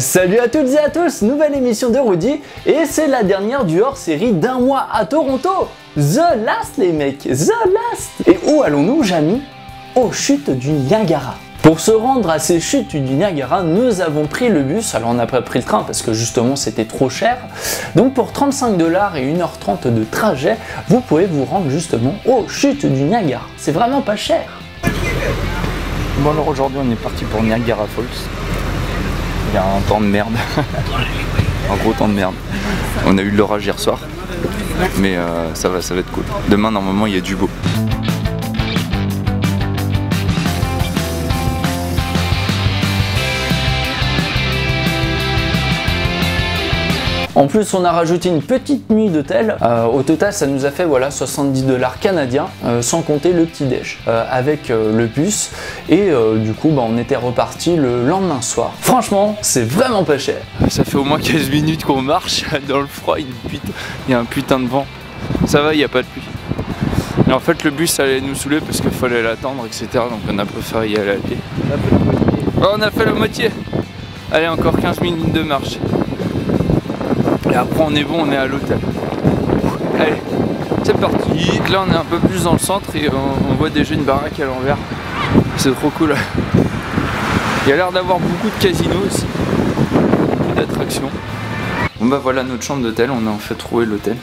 Salut à toutes et à tous, nouvelle émission de Rudy et c'est la dernière du hors-série d'un mois à Toronto. The Last les mecs, The Last. Et où allons-nous, Jamy? Aux chutes du Niagara. Pour se rendre à ces chutes du Niagara, nous avons pris le bus. Alors on n'a pas pris le train parce que justement c'était trop cher. Donc pour 35 $ et 1h30 de trajet, vous pouvez vous rendre justement aux chutes du Niagara. C'est vraiment pas cher. Bon alors aujourd'hui on est parti pour Niagara Falls. Il y a un temps de merde. Un gros temps de merde. On a eu de l'orage hier soir. Mais ça va être cool. Demain normalement il y a du beau. En plus, on a rajouté une petite nuit d'hôtel. Au total, ça nous a fait voilà 70 $ canadiens, sans compter le petit-déj, avec le bus. Et du coup, on était reparti le lendemain soir. Franchement, c'est vraiment pas cher. Ça fait au moins 15 minutes qu'on marche dans le froid. Il y a un putain de vent. Ça va, il n'y a pas de pluie. Et en fait, le bus allait nous saouler parce qu'il fallait l'attendre, etc. Donc on a préféré y aller à pied. On a fait la moitié. Allez, encore 15 minutes de marche. Et après on est bon, on est à l'hôtel. Allez, c'est parti. Là on est un peu plus dans le centre et on voit déjà une baraque à l'envers. C'est trop cool. Il y a l'air d'avoir beaucoup de casinos aussi. D'attractions. Bon bah voilà notre chambre d'hôtel, on a en fait trouvé l'hôtel.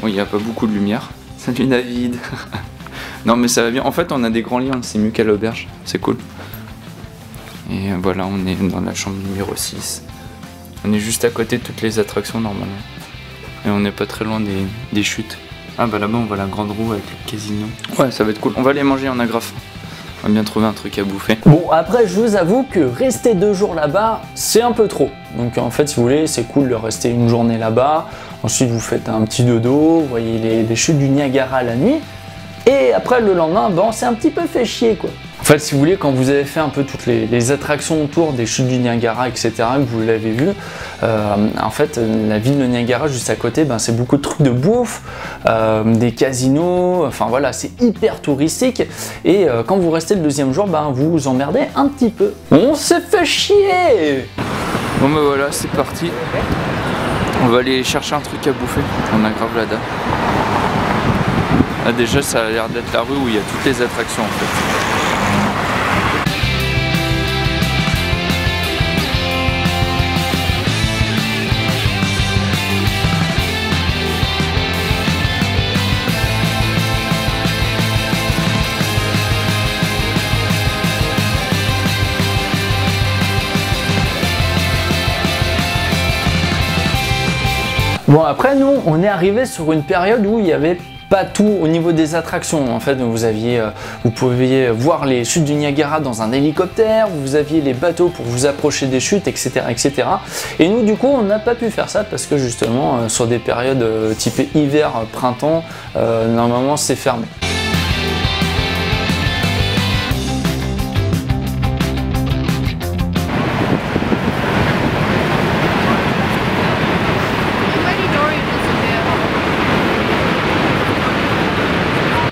Bon, il n'y a pas beaucoup de lumière. Salut David. Non mais ça va bien. En fait on a des grands lits, c'est mieux qu'à l'auberge. C'est cool. Et voilà, on est dans la chambre numéro 6. On est juste à côté de toutes les attractions normalement. Et on n'est pas très loin des chutes. Ah bah là-bas on voit la grande roue avec le casino. Ouais, ça va être cool. On va aller manger en agrafe. On va bien trouver un truc à bouffer. Bon, après je vous avoue que rester 2 jours là-bas, c'est un peu trop. Donc en fait si vous voulez, c'est cool de rester une journée là-bas. Ensuite vous faites un petit dodo, vous voyez les chutes du Niagara la nuit. Et après le lendemain, c'est un petit peu fait chier quoi. En fait, si vous voulez, quand vous avez fait un peu toutes les attractions autour des chutes du Niagara, etc., que vous l'avez vu, en fait, la ville de Niagara, juste à côté, c'est beaucoup de trucs de bouffe, des casinos, enfin voilà, c'est hyper touristique. Et quand vous restez le deuxième jour, vous vous emmerdez un petit peu. On s'est fait chier! Bon bah voilà, c'est parti. On va aller chercher un truc à bouffer. On a grave la date. Ah, déjà, ça a l'air d'être la rue où il y a toutes les attractions en fait. Bon après nous on est arrivé sur une période où il n'y avait pas tout au niveau des attractions. En fait vous pouviez voir les chutes du Niagara dans un hélicoptère, vous aviez les bateaux pour vous approcher des chutes, etc. etc. Et nous du coup on n'a pas pu faire ça parce que justement sur des périodes type hiver, printemps, normalement c'est fermé.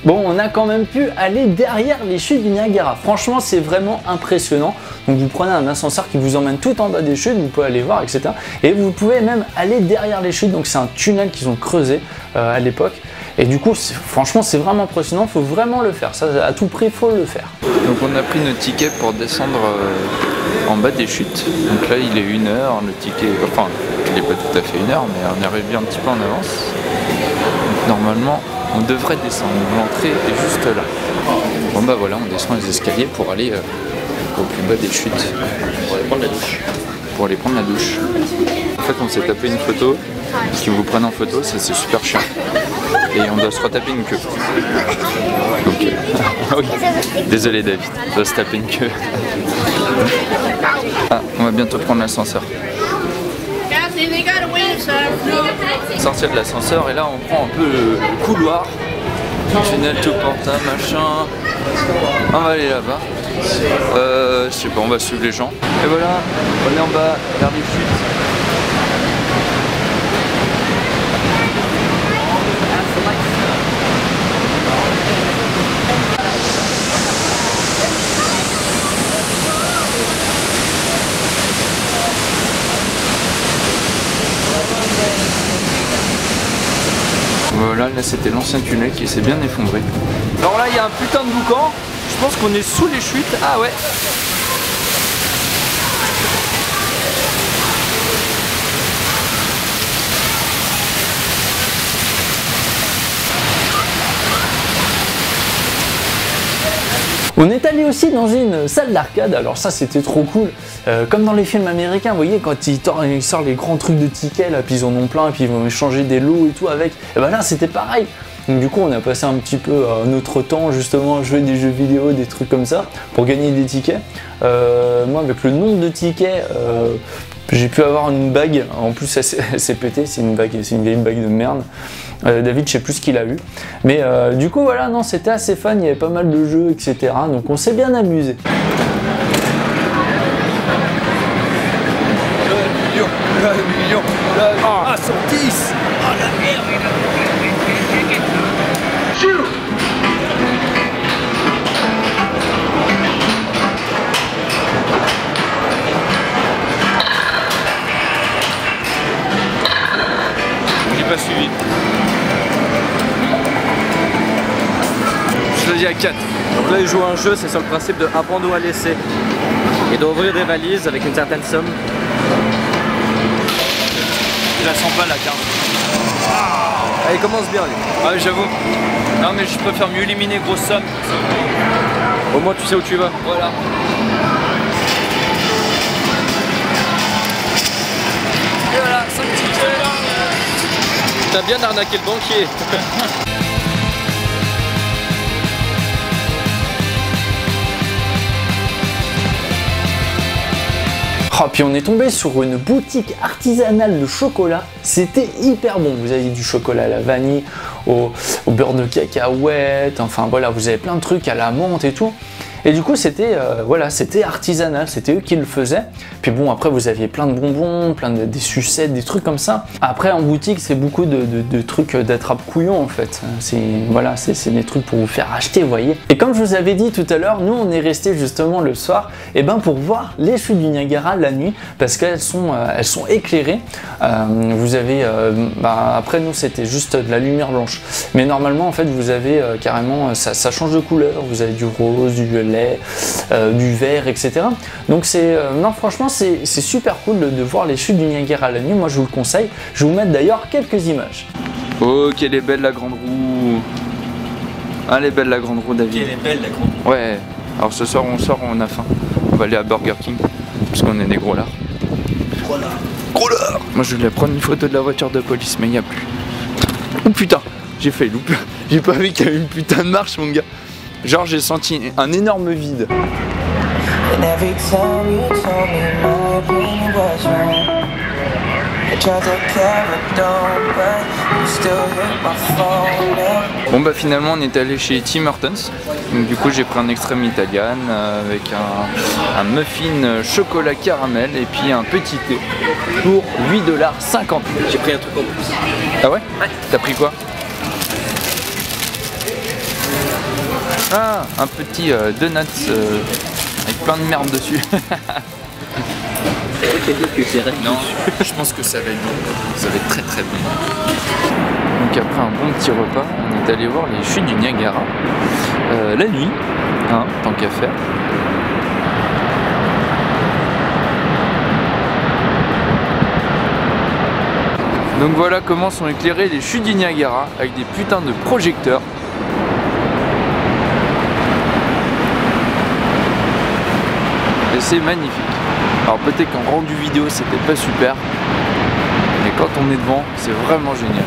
Bon, on a quand même pu aller derrière les chutes du Niagara. Franchement, c'est vraiment impressionnant. Donc vous prenez un ascenseur qui vous emmène tout en bas des chutes, vous pouvez aller voir, etc. Et vous pouvez même aller derrière les chutes. Donc c'est un tunnel qu'ils ont creusé à l'époque. Et du coup, franchement, c'est vraiment impressionnant. Il faut vraiment le faire. Ça, à tout prix, il faut le faire. Donc on a pris notre ticket pour descendre en bas des chutes. Donc là, il est 1h. Le ticket, enfin, il n'est pas tout à fait 1h, mais on arrive bien un petit peu en avance. Donc, normalement, on devrait descendre, l'entrée est juste là. Bon bah voilà, on descend les escaliers pour aller au plus bas des chutes. Pour aller prendre la douche. Pour aller prendre la douche. En fait on s'est tapé une photo, parce qu'ils vous prennent en photo, ça c'est super chiant. Et on doit se retaper une queue. Donc, ah oui, désolé David, on doit se taper une queue. Ah, on va bientôt prendre l'ascenseur. Sortir de l'ascenseur et là on prend un peu le couloir, tunnel tout porta, machin. On va aller là-bas. Je sais pas, on va suivre les gens. Et voilà, on est en bas vers les chutes. là c'était l'ancien tunnel qui s'est bien effondré. Alors là il y a un putain de boucan, je pense qu'on est sous les chutes. Ah ouais. On est allé aussi dans une salle d'arcade, alors ça c'était trop cool, comme dans les films américains, vous voyez quand ils sortent les grands trucs de tickets là, puis ils en ont plein, et puis ils vont échanger des lots et tout avec, et ben là c'était pareil. Donc du coup on a passé un petit peu notre temps justement à jouer des jeux vidéo, des trucs comme ça, pour gagner des tickets. Moi avec le nombre de tickets, j'ai pu avoir une bague, en plus elle s'est pétée, c'est une vieille bague de merde. David, je sais plus ce qu'il a eu. Mais du coup, voilà, non, c'était assez fun, il y avait pas mal de jeux, etc. Donc on s'est bien amusé. Le million, ah, 110. Oh la merde. J'ai pas suivi. Je choisis à 4. Donc là, il joue un jeu, c'est sur le principe de apprendre à laisser et d'ouvrir des valises avec une certaine somme. Je la sens pas la carte. Ah, il commence bien, lui. Ah, j'avoue. Non, mais je préfère mieux éliminer grosse somme. Au moins, tu sais où tu vas. Voilà. Et voilà, 5 tickets. T'as bien arnaqué le banquier. Oh, puis on est tombé sur une boutique artisanale de chocolat, c'était hyper bon. Vous avez du chocolat à la vanille, au beurre de cacahuète, enfin voilà, vous avez plein de trucs à la menthe et tout. Et du coup c'était voilà, c'était artisanal, c'était eux qui le faisaient. Puis bon, après vous aviez plein de bonbons, des sucettes, des trucs comme ça. Après en boutique c'est beaucoup de trucs d'attrape-couillon en fait. Voilà, c'est des trucs pour vous faire acheter, vous voyez. Et comme je vous avais dit tout à l'heure, nous on est resté justement le soir pour voir les chutes du Niagara la nuit, parce qu'elles sont éclairées. Vous avez, après nous c'était juste de la lumière blanche. Mais normalement en fait vous avez carrément, ça change de couleur, vous avez du rose, du violet, du vert, etc. Donc non, franchement c'est super cool de voir les chutes du Niagara la nuit. Moi je vous le conseille. Je vais vous mettre d'ailleurs quelques images. Oh, qu'elle est belle la grande roue. Ah, elle est belle la grande roue, David. Elle est belle la grande roue. Ouais. Alors ce soir on sort, on a faim. On va aller à Burger King parce qu'on est des gros lards. Gros lards. Moi je voulais prendre une photo de la voiture de police, mais il n'y a plus. Oh putain, j'ai failli louper. J'ai pas vu qu'il y avait une putain de marche, mon gars. Genre j'ai senti un énorme vide. Bon bah finalement on est allé chez Tim Hortons. Donc du coup j'ai pris un extrême italien avec un muffin chocolat caramel et puis un petit thé pour 8,50 $. J'ai pris un truc en plus. Ah ouais? Ouais. T'as pris quoi? Ah, un petit donuts avec plein de merde dessus. Non, je pense que ça va être bon. Ça va être très très bon. Donc après un bon petit repas, on est allé voir les chutes du Niagara la nuit, hein, tant qu'à faire. Donc voilà comment sont éclairées les chutes du Niagara avec des putains de projecteurs. Et c'est magnifique. Alors peut-être qu'en rendu vidéo c'était pas super, mais quand on est devant c'est vraiment génial.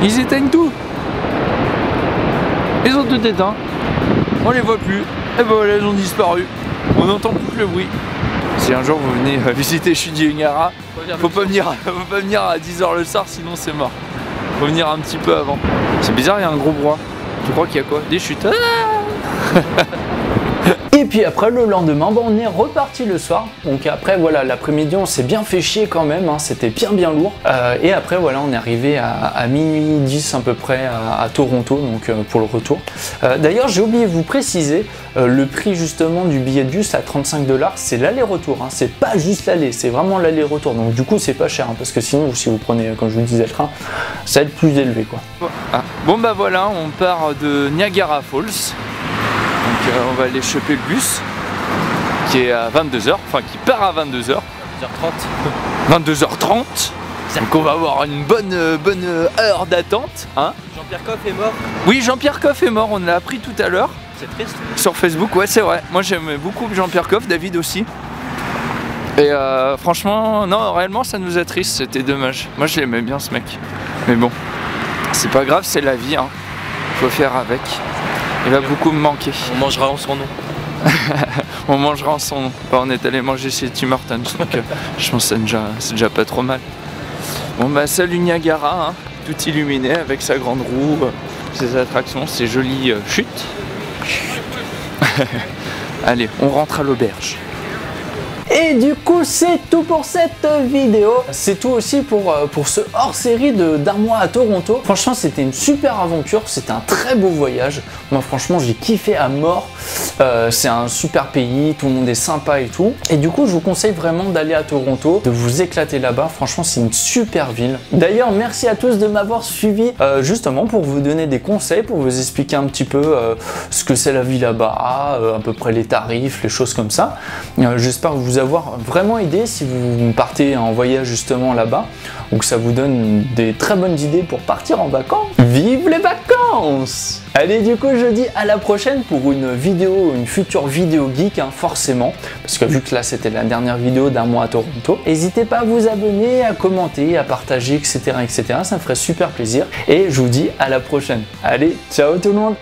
Ils éteignent tout. Ils ont tout éteint. On les voit plus. Et ben voilà, ils ont disparu. On n'entend plus que le bruit. Si un jour vous venez visiter chute du Niagara, faut pas venir à 10 h le soir, sinon c'est mort. Faut venir un petit peu avant. C'est bizarre, il y a un gros brouhaha. Tu crois qu'il y a quoi? Des chutes. Ah. Et Et puis après le lendemain, on est reparti le soir. Donc après voilà, l'après-midi on s'est bien fait chier quand même, hein, c'était bien lourd. Et après voilà, on est arrivé à minuit 10 à peu près à Toronto, donc pour le retour. D'ailleurs j'ai oublié de vous préciser, le prix justement du billet de bus à 35 $, c'est l'aller-retour, hein, c'est pas juste l'aller, c'est vraiment l'aller-retour. Donc du coup c'est pas cher, hein, parce que sinon si vous prenez, comme je vous disais, le train, ça va être plus élevé quoi. Bon bah voilà, on part de Niagara Falls. Donc on va aller choper le bus qui est à 22 h, enfin qui part à 22 h. 22h30. Donc on va avoir une bonne heure d'attente. Hein, Jean-Pierre Coff est mort. oui, Jean-Pierre Coff est mort, on l'a appris tout à l'heure. C'est triste. Sur Facebook, ouais c'est vrai. Moi j'aimais beaucoup Jean-Pierre Coff, David aussi. Et franchement, non, réellement ça nous attriste, c'était dommage. Moi je l'aimais bien ce mec. Mais bon, c'est pas grave, c'est la vie, hein. Faut faire avec. Il va beaucoup me manquer. On mangera en son nom. On mangera en son nom. Enfin, on est allé manger chez Tim Hortons, donc je pense que c'est déjà pas trop mal. Bon bah salut Niagara, hein, tout illuminé avec sa grande roue, ses attractions, ses jolies chutes. Allez, on rentre à l'auberge. Et du coup c'est tout pour cette vidéo. C'est tout aussi pour ce hors-série d'un mois à Toronto. Franchement c'était une super aventure, c'était un très beau voyage. Moi franchement j'ai kiffé à mort. C'est un super pays, tout le monde est sympa et tout. Et du coup je vous conseille vraiment d'aller à Toronto, de vous éclater là-bas. Franchement c'est une super ville. D'ailleurs merci à tous de m'avoir suivi justement pour vous donner des conseils, pour vous expliquer un petit peu ce que c'est la vie là-bas, à peu près les tarifs, les choses comme ça. J'espère que vous avoir vraiment aidé si vous partez en voyage justement là-bas, ou que ça vous donne des très bonnes idées pour partir en vacances. Vive les vacances! Allez, du coup je dis à la prochaine pour une vidéo, une future vidéo geek, hein, forcément, parce que vu que là c'était la dernière vidéo d'un mois à Toronto. N'hésitez pas à vous abonner, à commenter, à partager, etc., etc. Ça me ferait super plaisir. Et je vous dis à la prochaine. Allez, ciao tout le monde!